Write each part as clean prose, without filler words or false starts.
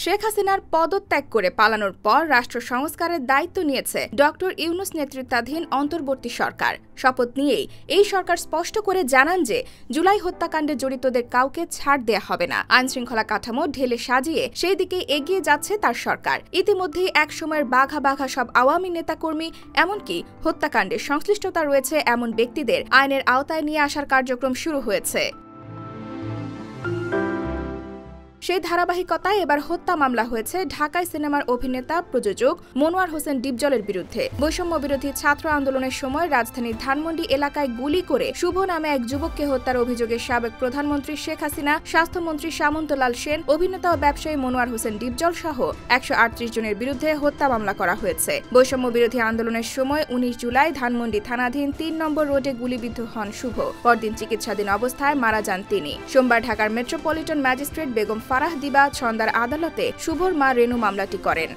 শেখ হাসিনার পদত্যাগ করে পালানোর পর রাষ্ট্র সংস্কারের দায়িত্ব নিয়েছে ডক্টর ইউনূস নেতৃত্বাধীন অন্তর্বর্তী সরকার। শপথ নিয়েই এই সরকার স্পষ্ট করে জানান যে জুলাই হত্যাকাণ্ডে জড়িতদের কাউকে ছাড় দেয়া হবে না। আইনশৃঙ্খলা কাঠামো ঢেলে সাজিয়ে সেই দিকে এগিয়ে যাচ্ছে তার সরকার। ইতিমধ্যেই একসময়ের বাঘা বাঘা সব আওয়ামী নেতাকর্মী, এমনকি হত্যাকাণ্ডে সংশ্লিষ্টতা রয়েছে এমন ব্যক্তিদের আইনের আওতায় নিয়ে আসার কার্যক্রম শুরু হয়েছে। সেই ধারাবাহিকতায় এবার হত্যা মামলা হয়েছে ঢাকায় সিনেমার অভিনেতা প্রযোজক মনোয়ার হোসেন ডিপজলের বিরুদ্ধে। বৈষম্য বিরোধী ছাত্র আন্দোলনের সময় রাজধানীর ধানমন্ডি এলাকায় গুলি করে শুভ নামে এক যুবককে হত্যার অভিযোগে সাবেক প্রধানমন্ত্রী শেখ হাসিনা, স্বাস্থ্যমন্ত্রী সামন্তলাল সেন, অভিনেতা ও ব্যবসায়ী মনোয়ার হোসেন ডিপজল সহ ১৩৮ জনের বিরুদ্ধে হত্যা মামলা করা হয়েছে। বৈষম্য বিরোধী আন্দোলনের সময় ১৯ জুলাই ধানমন্ডি থানাধীন ৩ নম্বর রোডে গুলিবিদ্ধ হন শুভ। পরদিন চিকিৎসাধীন অবস্থায় মারা যান তিনি। সোমবার ঢাকার মেট্রোপলিটন ম্যাজিস্ট্রেট বেগম ফারাহ দিবা ছন্দার আদালতে শুভর মা রেনু মামলাটি করেন।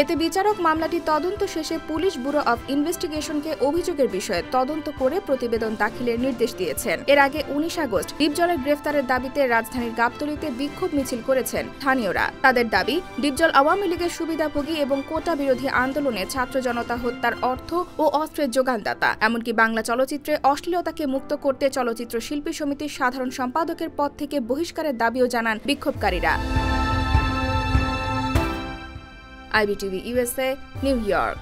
এতে বিচারক মামলাটি তদন্ত শেষে পুলিশ ব্যুরো অব ইনভেস্টিগেশনকে অভিযোগের বিষয়ে তদন্ত করে প্রতিবেদন দাখিলের নির্দেশ দিয়েছেন। এর আগে ১৯ আগস্ট ডিপজলের গ্রেফতারের দাবিতে রাজধানীর গাবতলীতে বিক্ষোভ মিছিল করেছেন স্থানীয়রা। তাদের দাবি, ডিপজল আওয়ামী লীগের সুবিধাভোগী এবং কোটা বিরোধী আন্দোলনে ছাত্র জনতা হত্যার অর্থ ও অস্ত্রের যোগানদাতা। এমনকি বাংলা চলচ্চিত্রে অশ্লীলতাকে মুক্ত করতে চলচ্চিত্র শিল্পী সমিতির সাধারণ সম্পাদকের পদ থেকে বহিষ্কারের দাবিও জানান বিক্ষোভকারীরা। IBTV USA, New York।